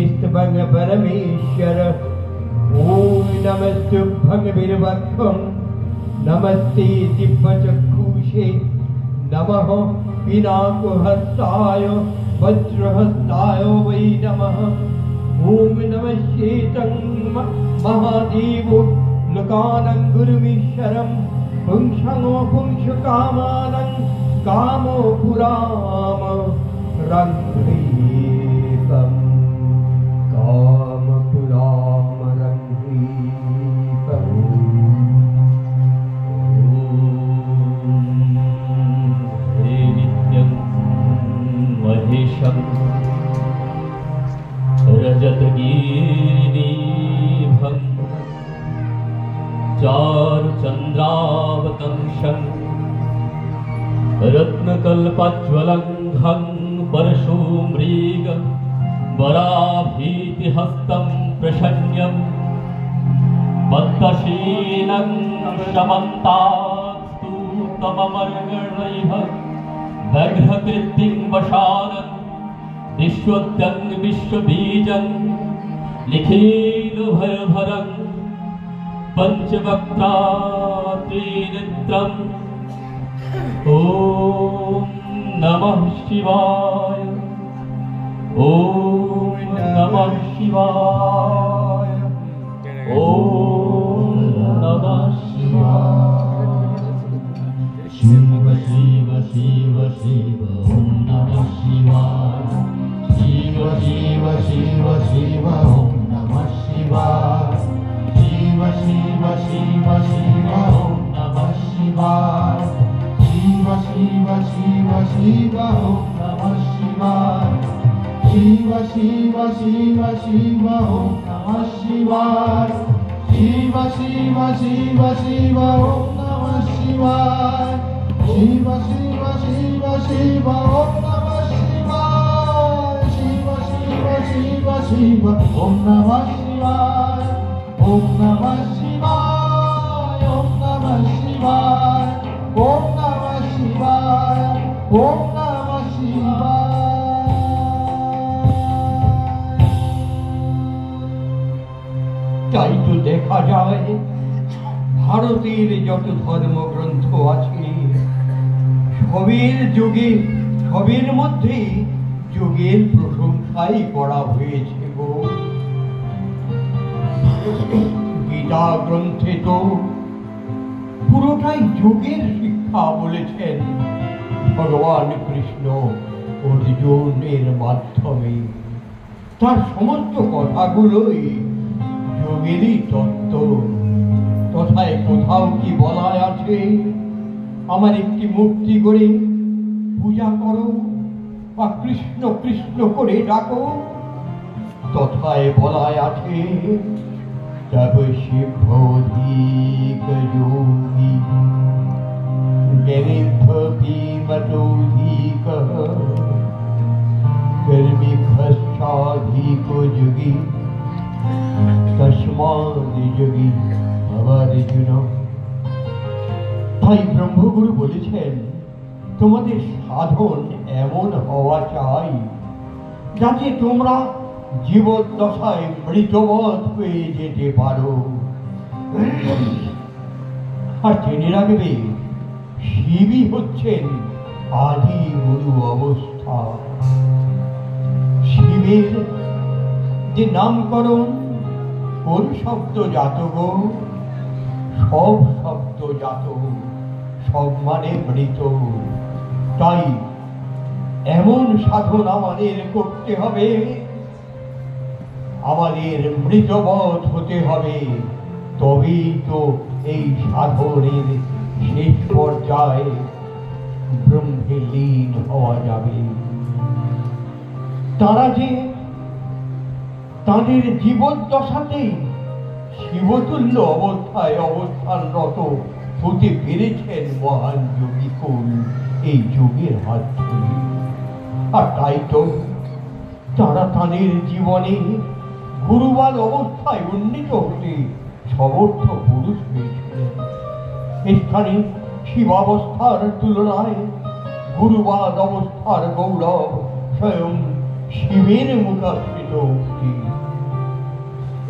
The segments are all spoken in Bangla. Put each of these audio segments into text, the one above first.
स्तवं परमेश्वर ॐ नमस्तुभ्यं वीरवक्षं नमस्ते दिव्यचक्षुषे नमः पिनाकहस्ताय वज्रहस्ताय वै नमः ॐ नमः शेतं महादेव लोकानं गुरुमीश्वरं पुंसो पुंसकामानं कामो पुराम रङ्गीतं कामपुराम रङ्गीतं हे नित्यं महेशं रजतगिरिनिभं चारुचन्द्रावतंसं रत्नकल्पज्वलङ्घं परशुमृग वराभीतिहस्तं प्रशन्यं पद्मशीलं शमन्तास्तु तममर्गणैः व्याघ्रकृतिं वशानं विश्वोद्यं विश्वबीजं लिखितभयभरं पञ्चवक्त्रात्रिनेत्रम् ॐ नमः शिवाय ॐ नमः शिवाय ॐ नमः शिवाय शिव शिव शिव शिव ॐ नमः शिवाय शिव शिव शिव शिव ॐ नमः शिवाय शिव शिव शिव शिव ॐ नमः शिवाय शिव शिव शिव शिव ॐ नमः शिवाय शिव शिव शिव शिव ॐ नमः शिवाय शिव शिव शिव शिव ॐ नमः शिवाय शिव शिव शिव शिव ॐ नमः शिवाय शिव शिव शिव शिव ॐ नमः शिवाय ॐ नमः शिवाय ॐ नमः शिवाय ॐ नमः शिवाय ॐ नमः शिवाय। তাই তো দেখা যায় ভারতের যত ধর্মগ্রন্থ আছে সবের যুগে সবের মধ্যে যুগের প্রশংসাই করা হয়েছে গো। গীতা গ্রন্থে তো পুরোটাই যুগের শিক্ষা বলেছেন ভগবান কৃষ্ণ অর্জুনের মাধ্যমে। তার সমস্ত কথাগুলোই যোগেরই তত্ত্ব। তথায় কোথাও কি বলা আছে আমার একটি মূর্তি করে পূজা করো বা কৃষ্ণ কৃষ্ণ করে ডাকো? তথায় বলা আছে তব শিবধিক যোগী জ্ঞানীভীমতোধিক কর্মীভ্রষ্টাধিক যোগী তস্মাদ যোগী ভবার্জুন। তাই ব্রহ্মগুরু বলেছেন তোমাদের সাধন এমন হওয়া চাই যাতে তোমরা জীবদ্দশায় মৃতবৎ হয়ে যেতে পারো। আর জেনে রাখবে শিবই হচ্ছেন আদি গুরু অবস্থা। শিবের যে নামকরণ কোন শব্দ জাত গো? সব শব্দ জাত, সব মানে মৃত। তাই এমন সাধন আমাদের করতে হবে, আমাদের মৃতবৎ হতে হবে, তবেই তো এই সাধনের শেষ পর্যায়ে ব্রহ্মে লীন হওয়া যাবে। তারা যে তাদের জীবদ্দশাতেই শিবতুল্য অবস্থায় অবস্থানরত হতে পেরেছেন মহান যোগীকুল এই যোগের হাত ধরে। আর তাই তো তারা তাদের জীবনে গুরুবাদ অবস্থায় উন্নীত হতে সমর্থ পুরুষ হয়েছিলেন। এখানে শিবাবস্থার তুলনায় গুরুবাদ অবস্থার গৌরব স্বয়ং শিবের মুখাশ্রী প্রমাণিত উক্তি।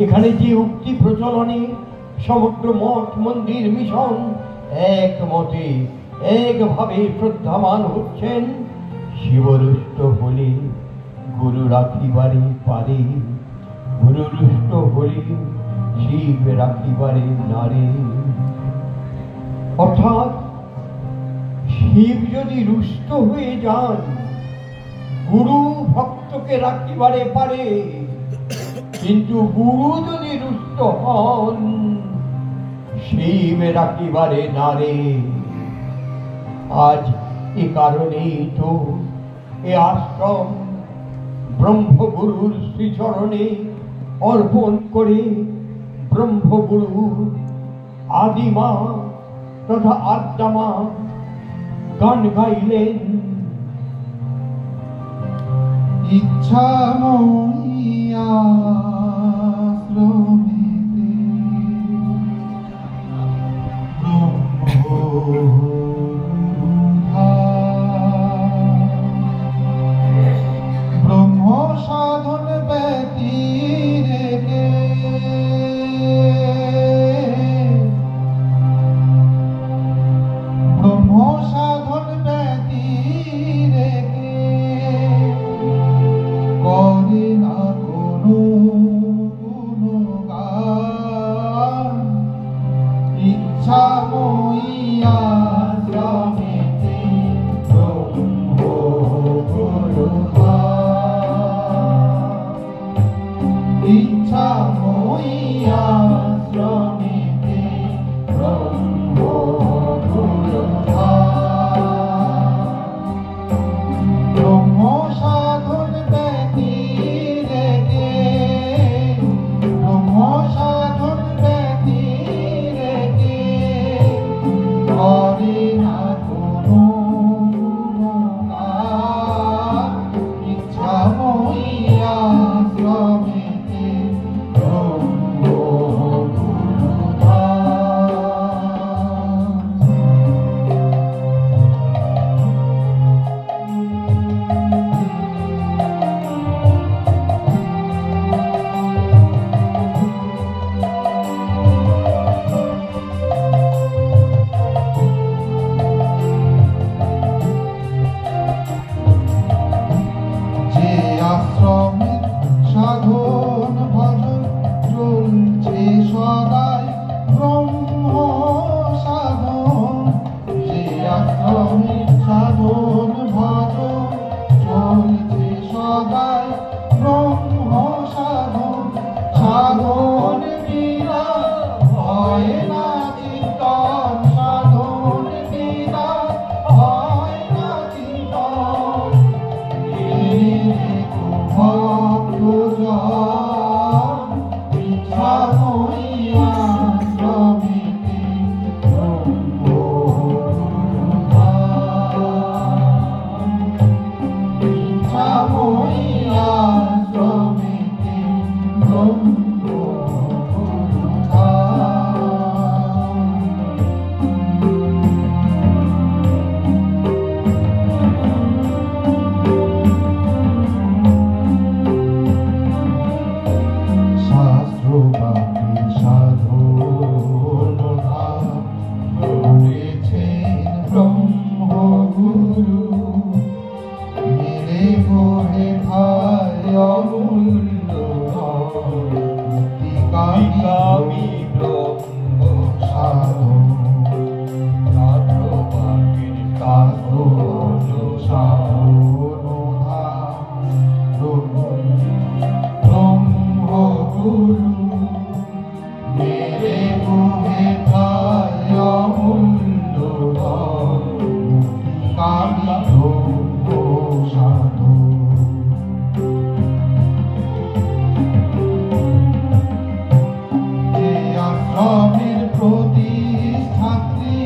এখানে যে উক্তি প্রচলনে সমগ্র মঠ মন্দির মিশন একমতে একভাবে শ্রদ্ধামান হচ্ছেন, শিবরুষ্ট হলে গুরু রাখিবারে পারে, গুরু রুষ্ট হলে শিব রাখিবারে নারে। অর্থাৎ শিব যদি রুষ্ট হয়ে যান, গুরু ভক্তকে রাখিবারে পারে, কিন্তু গুরু যদি রুষ্ট হন, শিব রাখিবারে নারে। আজ এ কারণেই তো এ আশ্রম ব্রহ্মগুরুর শ্রীচরণে অর্পণ করে ব্রহ্মগুরু আদিমা তথা আদ্যামা গান গাইলেন। ইচ্ছা মইয়া শ্রমিতে ব্রহ্ম সাধন ব্যতিরেকে ব্রহ্ম সাধন ব্যতিরেকে করে না কোনো গুণগান। ইচ্ছা মইয়া শ্রমিতে ব্রহ্ম গুরুধাম। ইচ্ছা মইয়া শ্রমিতে ব্রহ্ম গুরুধাম। ব্রহ্ম সাধন ব্যতিরেকে ব্রহ্ম সাধন ব্যতিরেকে করে না কোনো গুণগান। ইচ্ছা মইয়া শ্রমিতে ব্রহ্ম যে আশ্রমের সাধন ভজন চলছে সদাই ব্রহ্ম সাধন। যে আশ্রমের সাধন ভজন চলছে সদাই ব্রহ্ম সাধন। সাধন বিনা হয় না চিন্তন, সাধন বিনা হয় না চিন্তন। ইচ্ছা মইয়া শ্রমিতে ব্রহ্ম গুরুধাম। ইচ্ছা মইয়া শ্রমিতে ব্রহ্ম শাস্ত্রবাদী সাধনধাম গড়েছেন ব্রহ্মগুরু। মিলে গোহে ভাই অমূল্য মুক্তিকামী ব্রহ্ম সাধন। শাস্ত্রবাদীর সাধনধাম ব্রহ্মগুরু। মেরে গুহে ভাই অমূল্য মুক্তিকামী ব্রহ্ম সাধন। যে আশ্রমের প্রতিষ্ঠাত্রী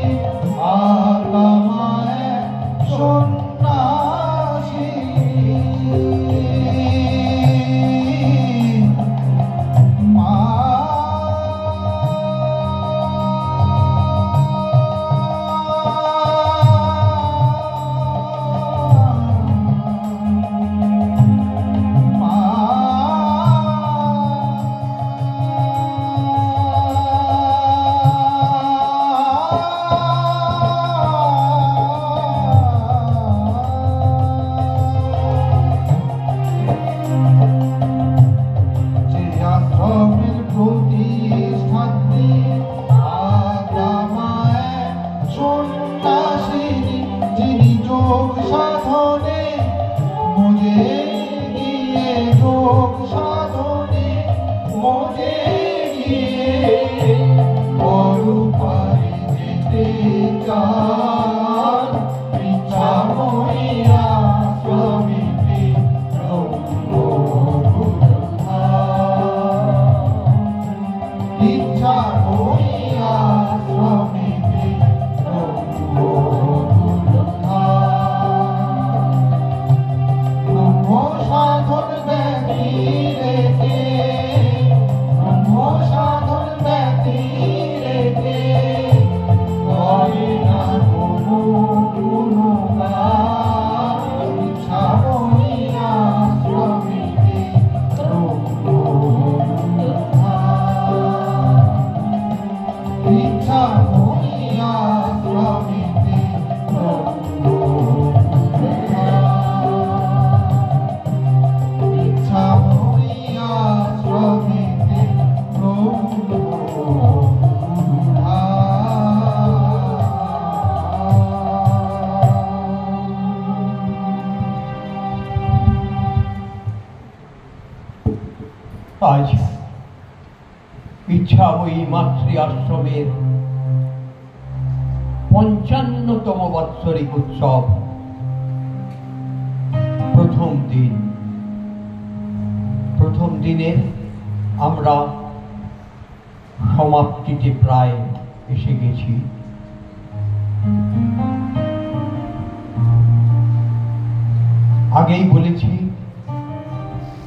আদ্যামা এক সন্ন্যাসী। মা যান ইচ্ছাময়ীরা স্বামীতে ইচ্ছাময়ীরা স্বামীতে ব্রহ্ম সাধন ব্যক্তি রেখে ব্রহ্ম সাধন ব্যক্তি রেখে করে না কোনো গুণগান ইচ্ছাময়ীরা স্বামীতে ইচ্ছাময়ীরা স্বামীতে ইচ্ছাময়ীরা স্বামীতে আজ ইচ্ছাময়ী মাতৃ আশ্রমের ৫৫তম বাৎসরিক উৎসব প্রথম দিনের আমরা সমাপ্তিতে প্রায় এসে গেছি। আগেই বলেছি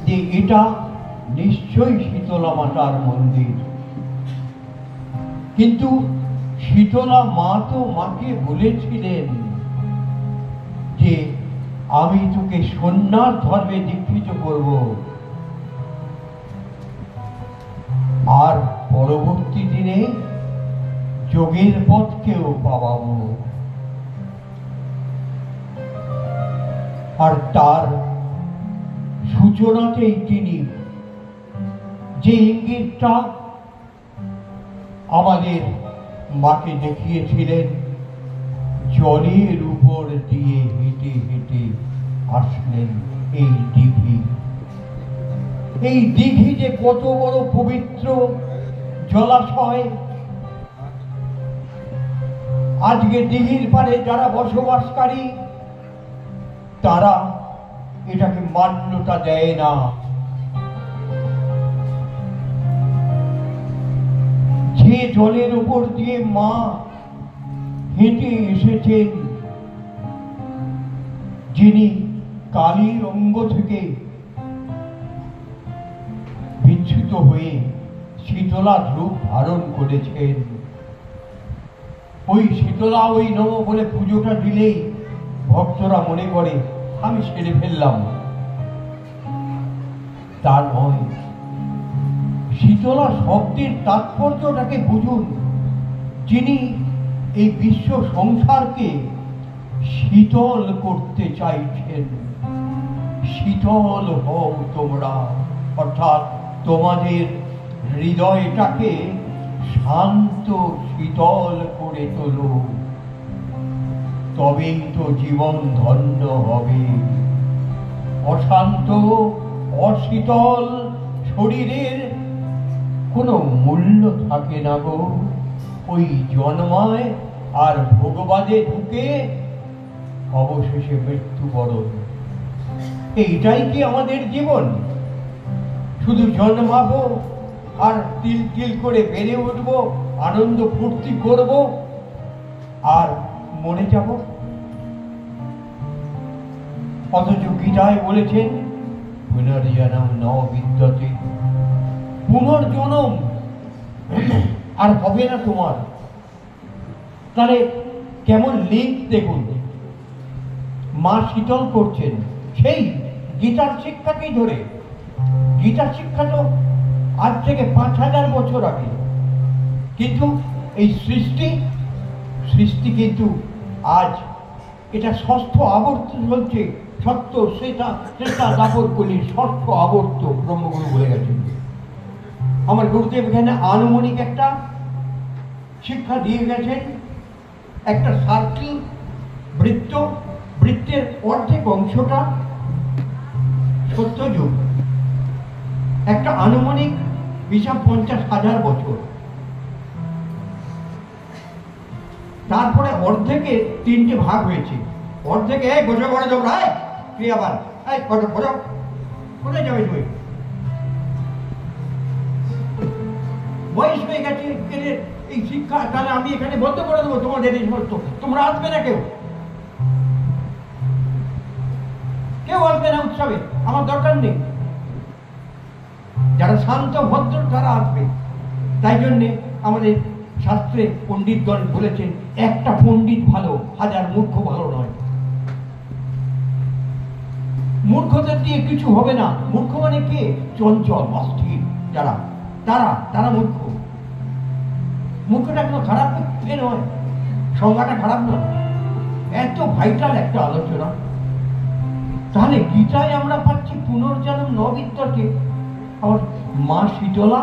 যে এটা নিশ্চয়ই শীতলা মাতার মন্দির, কিন্তু শীতলা মা তো মাকে বলেছিলেন যে আমি তোকে সন্ন্যাস ধর্মে দীক্ষিত করব, আর পরবর্তী দিনে যোগের পথকেও পাওয়াবো। আর তার সূচনাতেই তিনি যে ইঙ্গিতটা আমাদের মাকে দেখিয়েছিলেন, জলের উপর দিয়ে হেঁটে হেঁটে আসলেন এই দিঘি। এই দিঘি যে কত বড় পবিত্র জলাশয়, আজকে দিঘির পাড়ে যারা বসবাসকারী তারা এটাকে মান্যতা দেয় না। যে জলের উপর দিয়ে মা হেঁটে এসেছেন, যিনি কালীর অঙ্গ থেকে বিচ্যুত হয়ে শীতলার রূপ ধারণ করেছেন, ওই শীতলা ওই নম বলে পুজোটা দিলেই ভক্তরা মনে করে আমি সেরে ফেললাম। তা নয়, শীতলা শব্দের তাৎপর্যটাকে বুঝুন। যিনি এই বিশ্ব সংসারকে শীতল করতে চাইছেন, শীতল হও তোমরা, অর্থাৎ তোমাদের হৃদয়টাকে শান্ত শীতল করে তোলো, তবেই তো জীবন ধন্য হবে। অশান্ত অশীতল শরীরের কোনো মূল্য থাকে না গো। ওই জন্মায় আর ভোগবাদে ঢুকে অবশেষে মৃত্যুবরণ। এইটাই কি আমাদের জীবন? শুধু জন্মাবো আর তিল তিল করে বেড়ে উঠবো, আনন্দ ফুর্তি করব আর মরে যাব? অথচ গীতায় বলেছেন পুনর্জন্ম ন বিদ্যতে, পুনর্জন্ম আর হবে না তোমার। তাহলে কেমন লিঙ্ক দেখুন, মা শীতল করছেন সেই গীতার শিক্ষাকেই ধরে। গীতার শিক্ষা তো আজ থেকে ৫,০০০ বছর আগে, কিন্তু এই সৃষ্টি কিন্তু আজ এটা ষষ্ঠ আবর্ত চলছে। সত্য শ্রেতা দাপর কলির ষষ্ঠ আবর্ত ব্রহ্মগুরু বলে গেছেন। আমার গুরুদেব এখানে আনুমানিক একটা শিক্ষা দিয়ে গেছেন। একটা সার্কেল, বৃত্তের অর্ধেক অংশটা সত্যযুগ, একটা আনুমানিক হিসাব ৫০,০০০ বছর। তারপরে অর্ধেকে তিনটে ভাগ হয়েছে। অর্ধেকে এই বসে পড়ে তোমরা, ক্রিয়াবান এই বসে বসো, কোথায় যাবে তুমি? বয়স হয়ে গেছে, এই শিক্ষা তাহলে আমি এখানে বন্ধ করে দেবো তোমাদের এই সমস্ত, তোমরা আসবে না, কেউ কেউ আসবে না উৎসবে, আমার দরকার নেই। যারা শান্ত ভদ্র তারা আসবে। তাই জন্যে আমাদের শাস্ত্রে পণ্ডিতগণ বলেছেন, একটা পণ্ডিত ভালো, হাজার মূর্খ ভালো নয়। মূর্খদের দিয়ে কিছু হবে না। মূর্খ মানে কে? চঞ্চল অস্থির যারা, তারা মূর্খ। মূর্খটা কোনো খারাপ নয়, সংজ্ঞাটা খারাপ নয়। এত ভাইটাল একটা আলোচনা। তাহলে গীতায় আমরা পাচ্ছি পুনর্জন্ম নবিদ্যাকে। আর মা শীতলা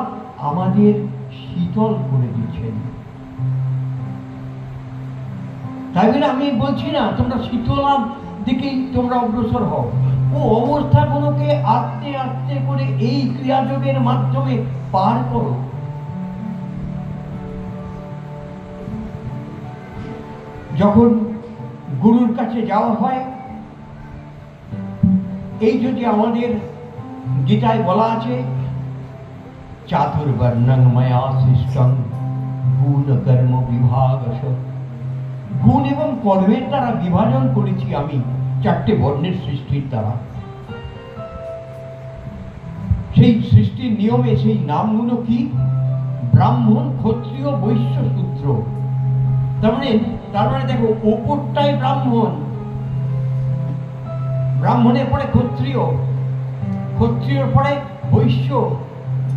আমাদের শীতল করে দিচ্ছেন। তাই বলে আমি বলছি না তোমরা শীতলার দিকেই তোমরা অগ্রসর হও। ও অবস্থাগুলোকে আস্তে আস্তে করে এই ক্রিয়াযোগের মাধ্যমে পার করো। যখন গুরুর কাছে যাওয়া হয়, এই যদি আমাদের গীতায় বলা আছে, চাতুর্বর্ণং ময়া সৃষ্টং গুণ কর্ম বিভাগশ, গুণ এবং কর্মের দ্বারা বিভাজন করেছি আমি, চারটে বর্ণের সৃষ্টির দ্বারা। সেই সৃষ্টির নিয়মে সেই নামগুলো কি? ব্রাহ্মণ, ক্ষত্রিয়, বৈশ্য, শূদ্র। তার মানে দেখো, ওপরটাই ব্রাহ্মণ, ব্রাহ্মণের পরে ক্ষত্রিয়, ক্ষত্রিয়র পরে বৈশ্য,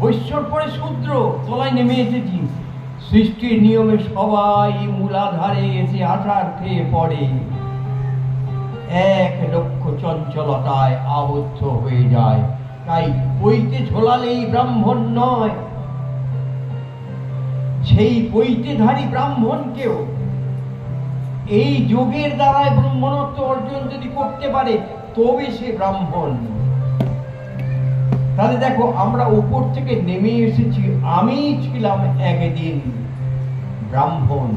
বৈশ্যর পরে শূদ্র, তলায় নেমে এসেছি। সৃষ্টির নিয়মে সবাই মূলাধারে এসে আছাড় খেয়ে পড়ে, এক লক্ষ চঞ্চলতায় আবদ্ধ হয়ে যায়। তাই পৈতে ঝোলালেই ব্রাহ্মণ নয়, সেই পৈতেধারী ব্রাহ্মণকেও এই যোগের দ্বারাই ব্রাহ্মণত্ব অর্জন যদি করতে পারে, তবে সে ব্রাহ্মণ। তাহলে দেখো, আমরা উপর থেকে নেমে এসেছি। আমি ছিলাম একদিন ব্রাহ্মণ,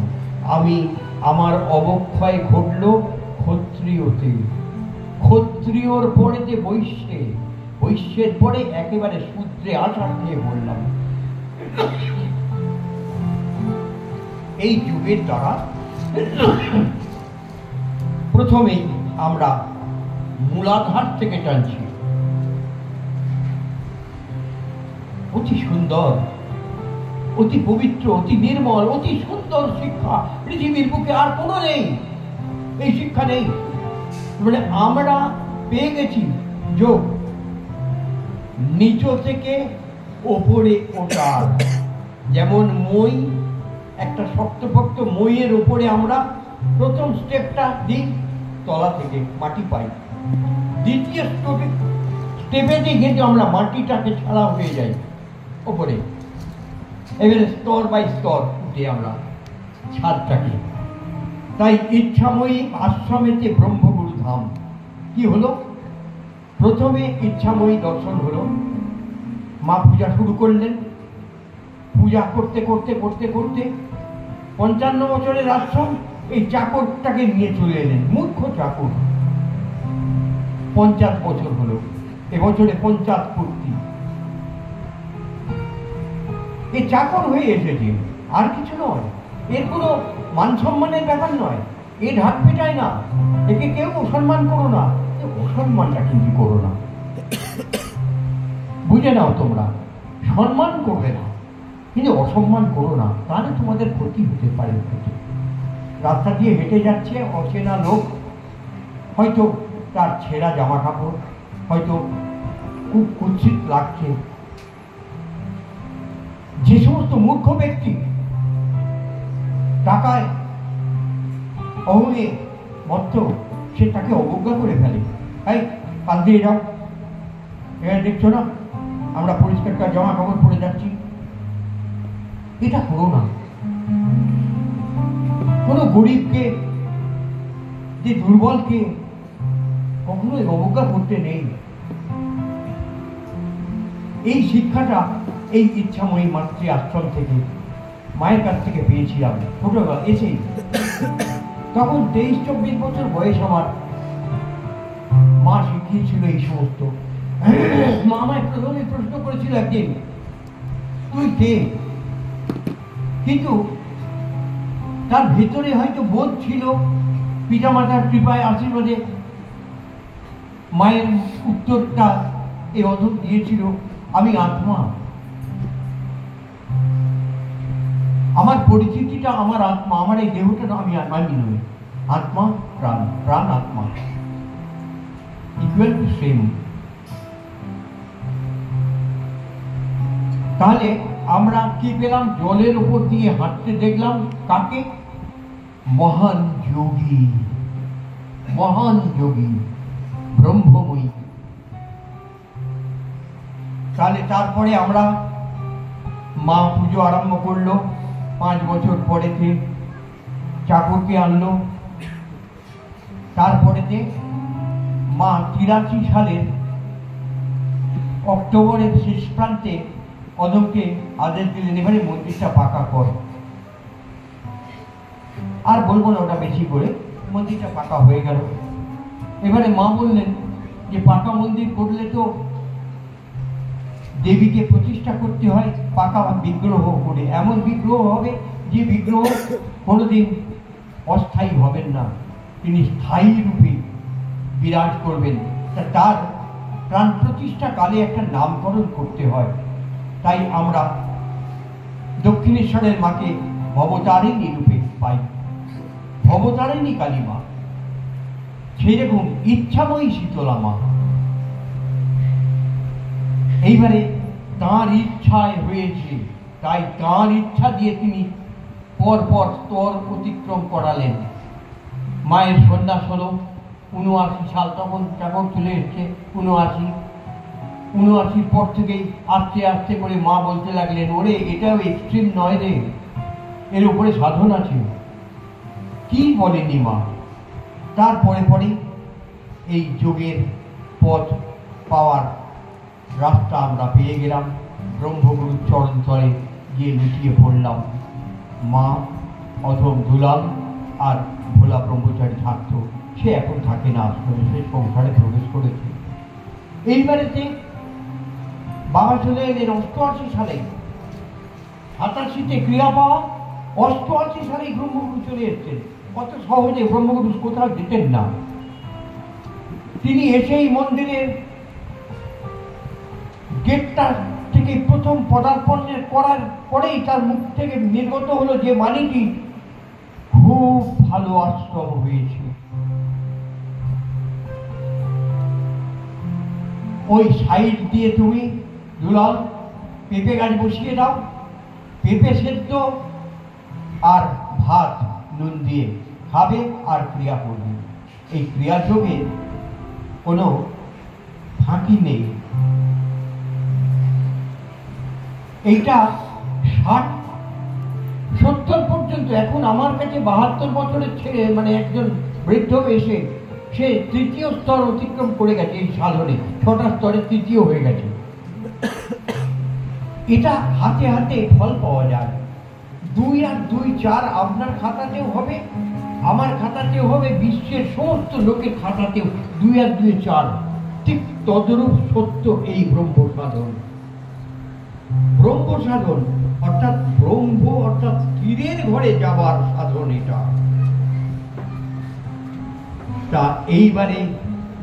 আমার অবক্ষয় ঘটল ক্ষত্রিয়তে, ক্ষত্রিয়র পরে যে বৈশ্যে, বৈশ্যের পরে একেবারে শূদ্রে আছাড় খেয়ে বললাম। এই যুগের দ্বারা প্রথমেই আমরা মূলাধার থেকে টানছি। অতি সুন্দর, অতি পবিত্র, অতি নির্মল, অতি সুন্দর শিক্ষা পৃথিবীর বুকে আর কোনো নেই। এই শিক্ষা নেই, মানে আমরা পেয়ে গেছি যোগ, নিচ থেকে ওপরে ওঠার। যেমন মই, একটা শক্তপোক্ত মইয়ের উপরে আমরা প্রথম স্টেপটা দিই, তলা থেকে মাটি পাই। দ্বিতীয় স্টেপে দিয়ে কিন্তু আমরা মাটিটাকে ছাড়া হয়ে যাই ওপরে। এবারে স্তর বাই স্তর উঠে আমরা ছাদটাকে। তাই ইচ্ছাময়ী আশ্রমেতে ব্রহ্মগুরু ধাম কি হলো? প্রথমে ইচ্ছাময়ী দর্শন হলো, মা পূজা শুরু করলেন। পূজা করতে করতে করতে করতে 55 বছরের আশ্রম, এই চাকরটাকে নিয়ে চলে এলেন, মূর্খ চাকর। 50 বছর হলো, এবছরে 50 পূর্তি। এই চাকর হয়ে এসেছে, আর কিছু নয়। এর কোনো মান সম্মানের ব্যাপার নয়, এ ঢাক পেটায় না, একে কেউ অসম্মান করো না। অসম্মানটা কিন্তু করো না, বুঝে নাও। তোমরা সম্মান করবে না, কিন্তু অসম্মান করো না, তাহলে তোমাদের ক্ষতি হতে পারে। রাস্তা দিয়ে হেঁটে যাচ্ছে অচেনা লোক, হয়তো তার ছেঁড়া জামা কাপড়, হয়তো খুব কুৎসিত লাগছে। যে সমস্ত মূর্খ ব্যক্তি টাকায় অহংে মত্ত, সে তাকে অবজ্ঞা করে ফেলে। এই পাশ দিয়ে যাও, এখানে দেখছো না আমরা পরিষ্কার জামা কাপড় পরে যাচ্ছি। এটা করো না। কোনো গরিবকে, যে দুর্বলকে কখনোই অবজ্ঞা করতে নেই। এই শিক্ষাটা এই ইচ্ছাময়ী মাতৃ আশ্রম থেকে, মায়ের কাছ থেকে পেয়েছিলাম ছোটবেলা এসেই। তখন 23-24 বছর বয়স আমার। মা শিখিয়েছিল এই সমস্ত। মা আমায় প্রথমে প্রশ্ন করেছিল একদিন, তুই কে? কিন্তু তার ভেতরে হয়তো বোধ ছিল, পিতামাতার কৃপায় আশীর্বাদে মায়ের উত্তরটা এই অধক দিয়েছিল, আমি আত্মা। আমার পরিচিতিটা আমার আত্মা, আমার এই দেহটা আমি নই। আত্মা প্রাণ, প্রাণ আত্মা ইকুয়াল টু সেম। তাহলে আমরা কি পেলাম? জলের উপর দিয়ে হাঁটতে দেখলাম কাকে? মহান যোগী, মহান যোগী, ব্রহ্মময়ী। তাহলে তারপরে আমরা মা পুজো আরম্ভ করলো। 5 বছর পরেতে চাকরকে আনলো। তারপরেতে মা 83 সালের অক্টোবরের শেষ প্রান্তে অদমকে আদেশ দিলেন, এবারে মন্দিরটা পাকা কর। আর বলবো না ওটা বেশি করে, মন্দিরটা পাকা হয়ে গেল। এবারে মা বললেন যে পাকা মন্দির করলে তো দেবীকে প্রতিষ্ঠা করতে হয় পাকা বিগ্রহ করে। এমন বিগ্রহ হবে যে বিগ্রহ কোনোদিন অস্থায়ী হবেন না, তিনি স্থায়ী রূপে বিরাজ করবেন। তার প্রাণ প্রতিষ্ঠা কালে একটা নামকরণ করতে হয়। তাই আমরা দক্ষিণেশ্বরের মাকে ভবতারিণী রূপে পাই, ভবতারিণী কালী মা। সেই রকম ইচ্ছাময়ী শীতলা মা। এইবারে তাঁর ইচ্ছায় হয়েছে, তাই তাঁর ইচ্ছা দিয়ে তিনি পরপর স্তর অতিক্রম করালেন। মায়ের সন্ন্যাস হলো 79 সাল, তখন চাকর চলে এসছে 79 পর থেকেই আস্তে আস্তে করে মা বলতে লাগলেন, ওরে এটাও এক্সট্রিম নয় রে, এর উপরে সাধন আছে। কি বলেনি মা? তারপরে পরে এই যোগের পথ পাওয়ার রাস্তা আমরা পেয়ে গেলাম। ব্রহ্মগুরুর চরণ তলে গিয়ে লুটিয়ে পড়লাম। মা অধম দুলাল আর ভোলা ব্রহ্মচারী থাকতো, সে এখন থাকে না, আসলে সে সংসারে প্রবেশ করেছে। এইবারেতে বাবা চলে এলেন 88 সালে। 87-তে ক্রিয়া পাওয়া, 88 সালে ব্রহ্মগুরু চলে এসছেন। কত সহজে ব্রহ্মগুরু কোথাও যেতেন না। তিনি এসেই মন্দিরের গেটটা থেকে প্রথম পদার্পণ করার পরেই তার মুখ থেকে নির্গত হলো যে বাণীটি, খুব ভালো আশ্রম হয়েছে। ওই সাইড দিয়ে তুমি দুলাল পেঁপে গাছ বসিয়ে দাও, পেঁপে সেদ্ধ আর ভাত নুন দিয়ে খাবে আর ক্রিয়া করবে। এই ক্রিয়া যোগে কোনো ফাঁকি নেই। এইটা 60-70 পর্যন্ত। এখন আমার কাছে 72 বছরের ছেলে, মানে একজন বৃদ্ধ এসে সে 3য় স্তর অতিক্রম করে গেছে। এই সাধনে 6টা স্তরে 3য় হয়ে গেছে। এটা হাতে হাতে ফল পাওয়া যায়। 2 আর 2 4 আপনার খাতাতেও হবে, আমার খাতাতেও হবে, বিশ্বের সমস্ত লোকের খাতাতেও 2 আর 2 4। ঠিক তদরূপ সত্য এই ব্রহ্ম সাধন। ব্রহ্ম সাধন অর্থাৎ ব্রহ্ম অর্থাৎ তীরের ঘরে যাবার সাধন এটা। তা এইবারে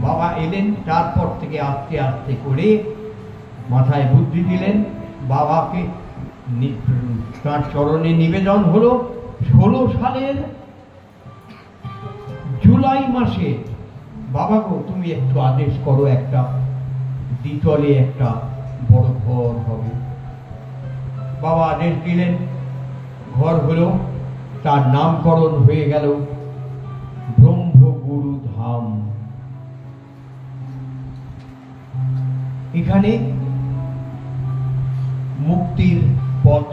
বাবা এলেন, তারপর থেকে আস্তে আস্তে করে মাথায় বুদ্ধি দিলেন। বাবাকে তার চরণে নিবেদন হলো 16 সালের জুলাই মাসে। বাবা গো, তুমি একটু আদেশ করো, একটা দ্বিতলে একটা বড় ঘর হবে। বাবা আদেশ দিলেন, ঘর হলো, তার নামকরণ হয়ে গেল ব্রহ্মগুরু ধাম। এখানে মুক্তির পথ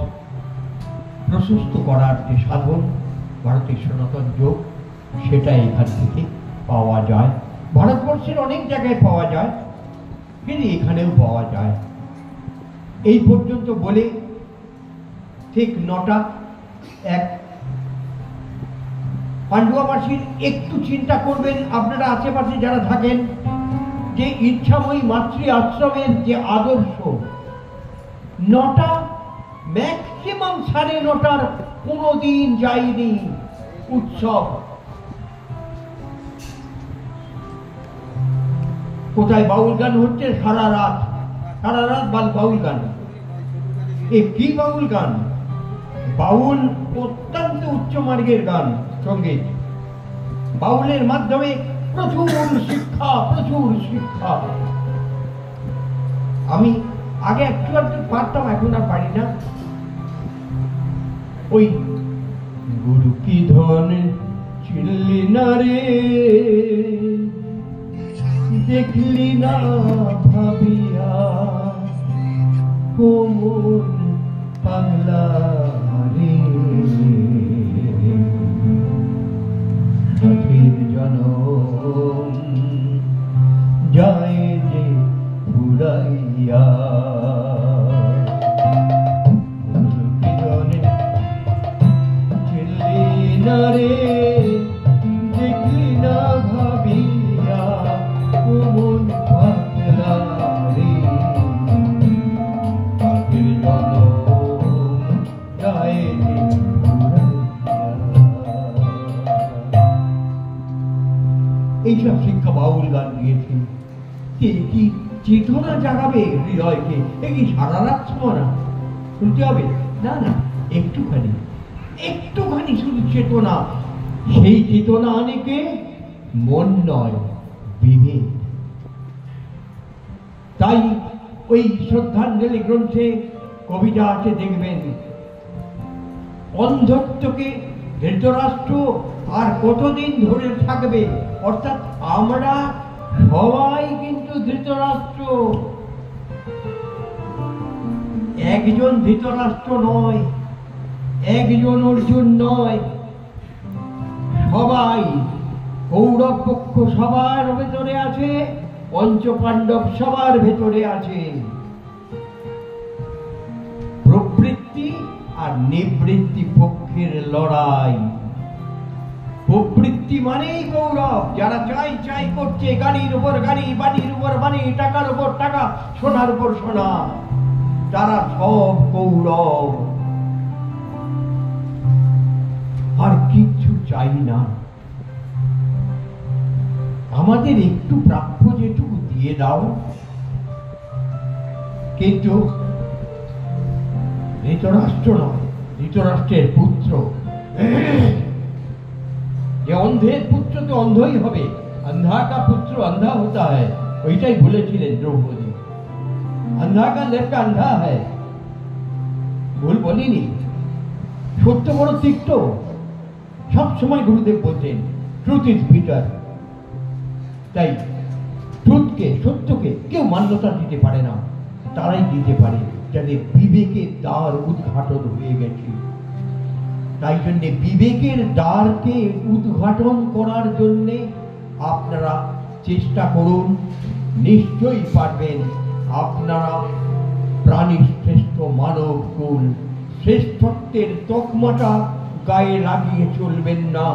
প্রশস্ত করার যে সাধন ভারতের সনাতন যোগ, সেটা এখান থেকে পাওয়া যায়। ভারতবর্ষের অনেক জায়গায় পাওয়া যায়, কিন্তু এখানেও পাওয়া যায়। এই পর্যন্ত বলে ঠিক 9টা 1 পান্ডুয়াবাসীর একটু চিন্তা করবেন আপনারা আশেপাশে যারা থাকেন, যে ইচ্ছাময়ী মাতৃ আশ্রমের যে আদর্শ, 9টা ম্যাক্সিমাম 9:30 কোনোদিন যায়নি উৎসব। কোথায় বাউল গান হচ্ছে সারা রাত বাউল গান। এ কি বাউল গান? বাউল অত্যন্ত উচ্চ মার্গের গান সঙ্গীত। বাউলের মাধ্যমে প্রচুর শিক্ষা। আমি আগে একটু পারতাম, এখন আর পারি না। ওই গুরু কি ধন চিনলি না রে, দেখলি না ভাবিয়া, কোমল পাগলা রে, সাথীর জনম যায় যে ফুরাইয়া। চিনলি না রে, দেখলি না ভাবিয়া, কোমল পাগলা রে, সাথীর জনম যায় যে ফুরাইয়া। এইসব শিক্ষা বাউল গান গিয়েছে। কি চেতনা জাগাবে হৃদয়কে? এ কি সারা রাত শোনা শুনতে হবে? না, একটুখানি শুধু চেতনা। সেই চেতনা আনেকে মন নয়, বিবেক। তাই ওই শ্রদ্ধাঞ্জলি গ্রন্থে কবিতা আছে, দেখবেন, অন্ধত্বকে ধৃতরাষ্ট্র আর কতদিন ধরে থাকবে। অর্থাৎ আমরা সবাই কিন্তু ধৃতরাষ্ট্র, একজন ধৃতরাষ্ট্র নয়, একজন অর্জুন নয়, সবাই। কৌরব পক্ষ সবার ভেতরে আছে, পঞ্চপাণ্ডব সবার ভেতরে আছে। প্রবৃত্তি আর নিবৃত্তি পক্ষের লড়াই। প্রবৃত্তি মানেই কৌরব, যারা চাই করছে, গাড়ির উপর গাড়ি, বাড়ির উপর বাড়ি, টাকার উপর টাকা, সোনার উপর সোনা, তারা সব কৌরব। আর কিচ্ছু চাই না, আমাদের একটু প্রাপ্য যেটুকু দিয়ে দাও। কিন্তু ধৃতরাষ্ট্র নয়, ধৃতরাষ্ট্রের পুত্র। যে অন্ধের পুত্র তো অন্ধই হবে, अंधा का पुत्र अंधा होता है, ওইটাই বলেছিলেন দ্রৌপদী। अंधा का लड़का अंधा है, ভুল বলিনি। সত্য বড় তিক্ত, সব সময় গুরুদেব বলতেন ট্রুথ ইজ বিটার। তাই ট্রুথকে, সত্যকে কেউ মান্যতা দিতে পারে না, তারাই দিতে পারে যাদের বিবেকের দ্বার উদ্ঘাটন হয়ে গেছে। তাই জন্যে বিবেকের দ্বারকে উদ্ঘাটন করার জন্যে আপনারা চেষ্টা করুন, নিশ্চয়ই পারবেন। আপনারা প্রাণীর শ্রেষ্ঠ মানব কুল, শ্রেষ্ঠত্বের তকমাটা গায়ে লাগিয়ে চলবেন না।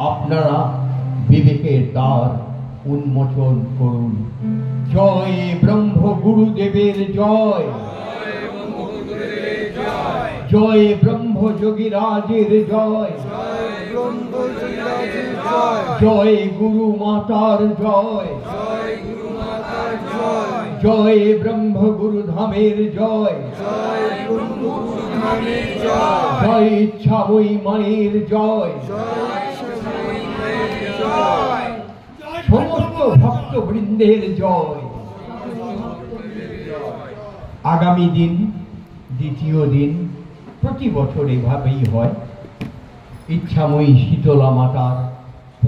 আপনারা বিবেকের দ্বার উন্মোচন করুন। জয় ব্রহ্ম গুরুদেবের জয়, জয় ব্রহ্ম যোগীরাজের জয়, জয় গুরু মাতার জয়, জয় ব্রহ্ম গুরু ধামের জয়, জয় ইচ্ছাময়ী মায়ের জয়, সমস্ত ভক্ত বৃন্দের জয়। আগামী দিন, দ্বিতীয় দিন, প্রতি বছর এভাবেই হয়। ইচ্ছাময়ী শীতলা মাতার